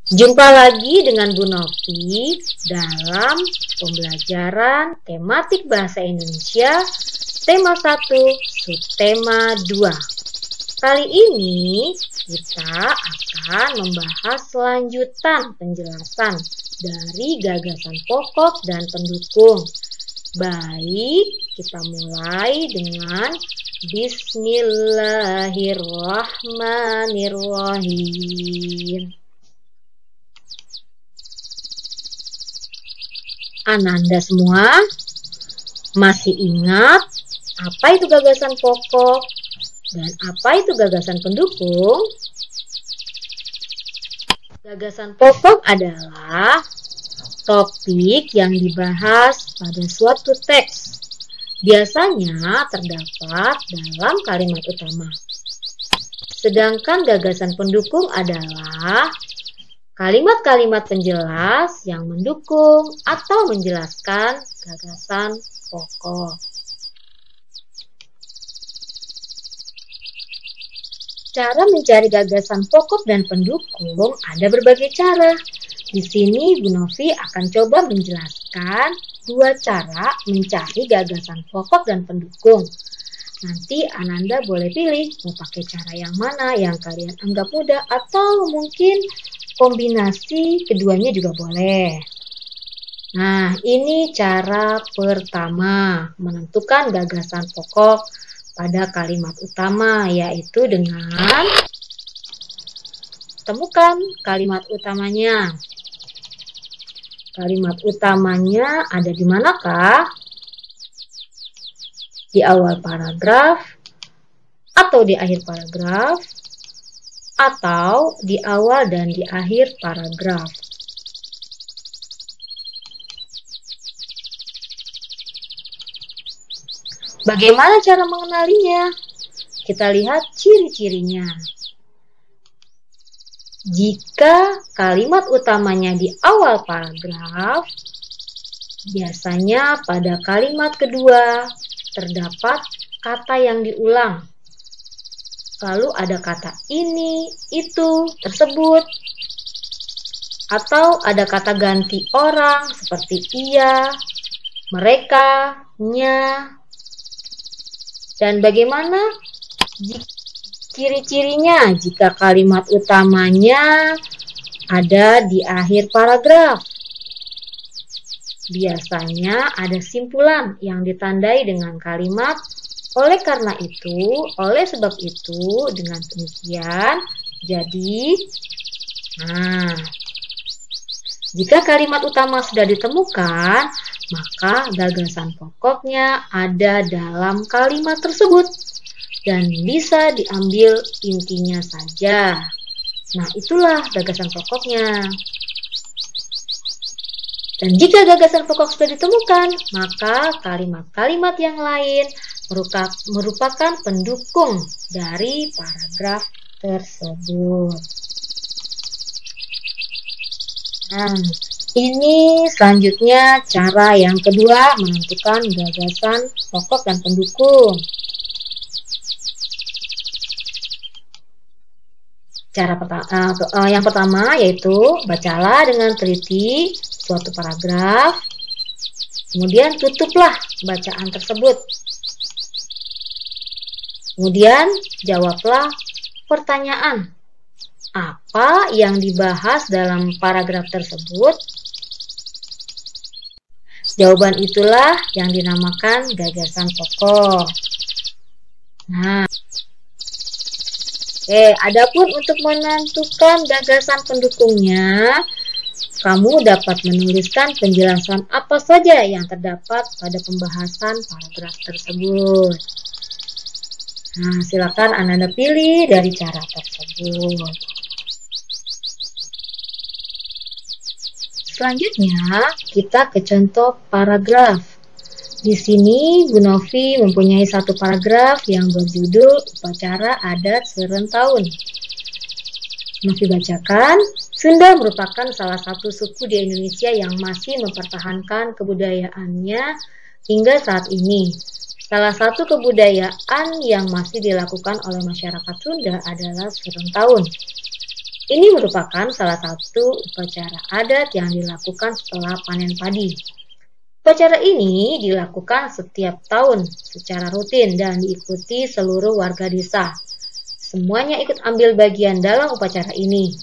Jumpa lagi dengan Bu Novi dalam pembelajaran tematik bahasa Indonesia tema 1, subtema 2. Kali ini kita akan membahas lanjutan penjelasan dari gagasan pokok dan pendukung. Baik, kita mulai dengan Bismillahirrahmanirrahim. Ananda semua masih ingat apa itu gagasan pokok dan apa itu gagasan pendukung? Gagasan pokok adalah topik yang dibahas pada suatu teks. Biasanya terdapat dalam kalimat utama. Sedangkan gagasan pendukung adalah kalimat-kalimat penjelas yang mendukung atau menjelaskan gagasan pokok. Cara mencari gagasan pokok dan pendukung ada berbagai cara. Di sini Bu Novi akan coba menjelaskan 2 cara mencari gagasan pokok dan pendukung. Nanti Ananda boleh pilih mau pakai cara yang mana yang kalian anggap mudah atau mungkin kombinasi keduanya juga boleh. Nah, ini cara pertama menentukan gagasan pokok pada kalimat utama, yaitu dengan temukan kalimat utamanya. Kalimat utamanya ada di manakah? Di awal paragraf, atau di akhir paragraf, atau di awal dan di akhir paragraf. Bagaimana cara mengenalinya? Kita lihat ciri-cirinya. Jika kalimat utamanya di awal paragraf, biasanya pada kalimat kedua terdapat kata yang diulang. Lalu ada kata ini, itu, tersebut. Atau ada kata ganti orang seperti ia, mereka, nya. Dan bagaimana ciri-cirinya jika kalimat utamanya ada di akhir paragraf? Biasanya ada simpulan yang ditandai dengan kalimat oleh karena itu, oleh sebab itu, dengan demikian, jadi. Nah, jika kalimat utama sudah ditemukan, maka gagasan pokoknya ada dalam kalimat tersebut dan bisa diambil intinya saja. Nah, itulah gagasan pokoknya. Dan jika gagasan pokok sudah ditemukan, maka kalimat-kalimat yang lain merupakan pendukung dari paragraf tersebut. Nah, ini selanjutnya cara yang kedua menentukan gagasan pokok dan pendukung. Cara yang pertama yaitu bacalah dengan teliti suatu paragraf, kemudian tutuplah bacaan tersebut. Kemudian jawablah pertanyaan. Apa yang dibahas dalam paragraf tersebut? Jawaban itulah yang dinamakan gagasan pokok. Nah, adapun untuk menentukan gagasan pendukungnya, kamu dapat menuliskan penjelasan apa saja yang terdapat pada pembahasan paragraf tersebut. Nah, silakan Anda pilih dari cara tersebut. Selanjutnya, kita ke contoh paragraf. Di sini, Bu Novi mempunyai satu paragraf yang berjudul Upacara Adat Serentahun. Novi bacakan, Sunda merupakan salah satu suku di Indonesia yang masih mempertahankan kebudayaannya hingga saat ini. Salah satu kebudayaan yang masih dilakukan oleh masyarakat Sunda adalah Serentahun. Ini merupakan salah satu upacara adat yang dilakukan setelah panen padi. Upacara ini dilakukan setiap tahun secara rutin dan diikuti seluruh warga desa. Semuanya ikut ambil bagian dalam upacara ini.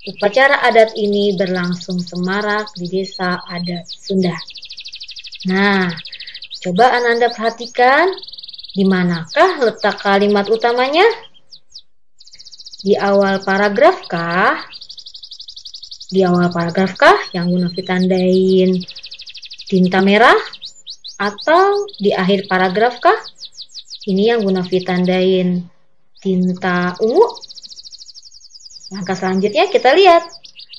Upacara adat ini berlangsung semarak di desa adat Sunda. Nah, coba Ananda perhatikan, di manakah letak kalimat utamanya? Di awal paragraf kah? Di awal paragraf kah yang Bu Novi tandain tinta merah? Atau di akhir paragraf kah? Ini yang Bu Novi tandain tinta ungu. Langkah selanjutnya kita lihat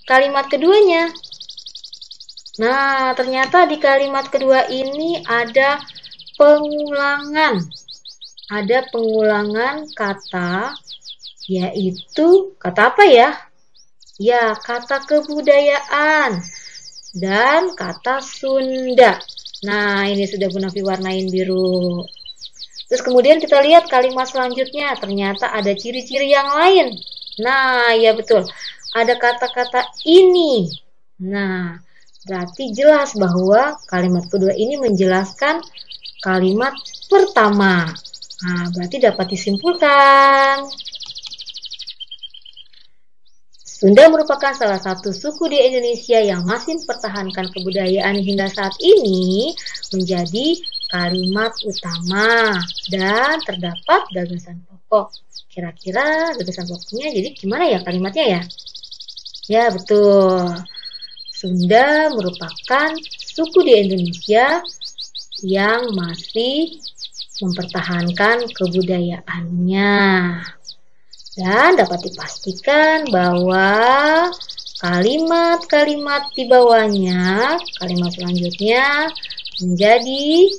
kalimat keduanya. Nah, ternyata di kalimat kedua ini ada pengulangan. Ada pengulangan kata, yaitu kata apa ya? Ya, kata kebudayaan dan kata Sunda. Nah, ini sudah Bu Novi warnain biru. Terus kemudian kita lihat kalimat selanjutnya, ternyata ada ciri-ciri yang lain. Nah, ya betul, ada kata-kata ini. Nah, berarti jelas bahwa kalimat kedua ini menjelaskan kalimat pertama. Nah, berarti dapat disimpulkan Sunda merupakan salah satu suku di Indonesia yang masih mempertahankan kebudayaan hingga saat ini menjadi kalimat utama dan terdapat gagasan pokok. Kira-kira gagasan pokoknya jadi gimana ya kalimatnya ya? Ya betul. Sunda merupakan suku di Indonesia yang masih mempertahankan kebudayaannya. Dan dapat dipastikan bahwa kalimat-kalimat di bawahnya, kalimat selanjutnya menjadi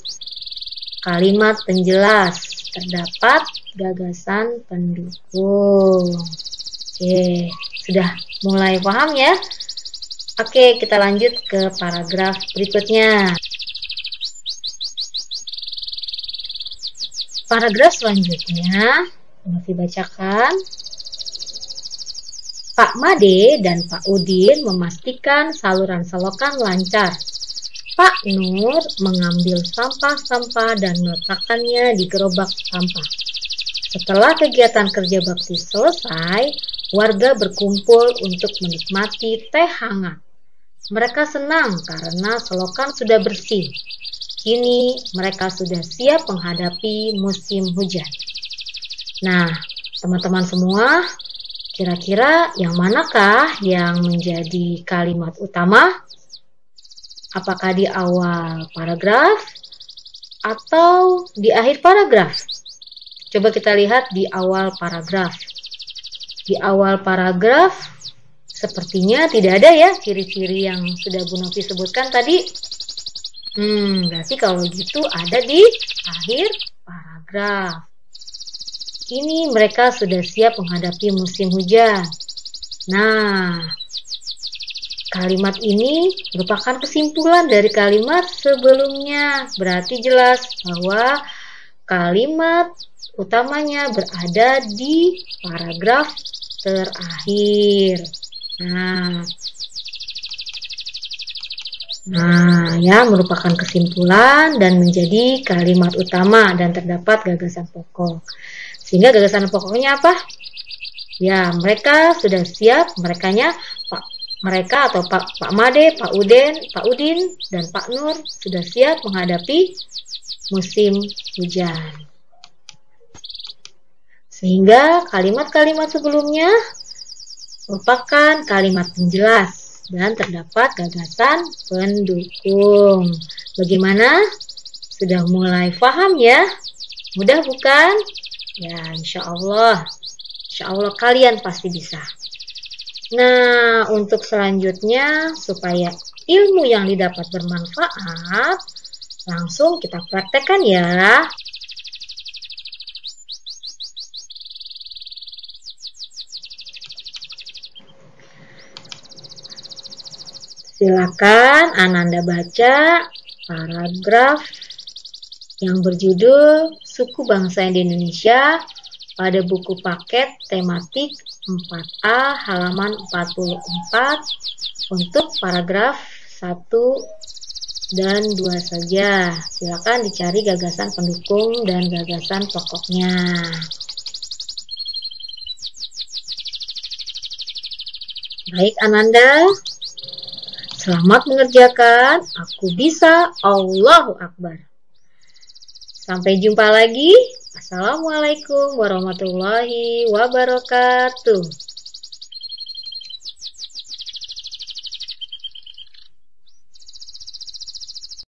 kalimat penjelas, terdapat gagasan pendukung. Oke, sudah mulai paham ya? Oke, kita lanjut ke paragraf berikutnya. Paragraf selanjutnya masih bacakan. Pak Made dan Pak Udin memastikan saluran selokan lancar. Pak Nur mengambil sampah-sampah dan meletakkannya di gerobak sampah. Setelah kegiatan kerja bakti selesai, warga berkumpul untuk menikmati teh hangat. Mereka senang karena selokan sudah bersih. Kini mereka sudah siap menghadapi musim hujan. Nah, teman-teman semua, kira-kira yang manakah yang menjadi kalimat utama? Apakah di awal paragraf atau di akhir paragraf? Coba kita lihat di awal paragraf. Di awal paragraf sepertinya tidak ada ya ciri-ciri yang sudah Bu Novi sebutkan tadi. Berarti kalau gitu ada di akhir paragraf. Kini mereka sudah siap menghadapi musim hujan. Nah, kalimat ini merupakan kesimpulan dari kalimat sebelumnya. Berarti jelas bahwa kalimat utamanya berada di paragraf terakhir. Nah, ya merupakan kesimpulan dan menjadi kalimat utama dan terdapat gagasan pokok. Sehingga gagasan pokoknya apa? Ya, mereka sudah siap, mereka atau Pak Made, Pak Udin, dan Pak Nur sudah siap menghadapi musim hujan. Sehingga kalimat-kalimat sebelumnya merupakan kalimat penjelas dan terdapat gagasan pendukung. Bagaimana? Sudah mulai paham ya? Mudah bukan? Ya, insya Allah kalian pasti bisa. Nah, untuk selanjutnya supaya ilmu yang didapat bermanfaat, langsung kita praktekkan ya. Silakan Ananda baca paragraf yang berjudul Suku Bangsa Indonesia pada buku paket tematik 4A halaman 44 untuk paragraf 1 dan 2 saja. Silakan dicari gagasan pendukung dan gagasan pokoknya. Baik Ananda, selamat mengerjakan. Aku bisa, Allahu Akbar. Sampai jumpa lagi. Assalamualaikum warahmatullahi wabarakatuh.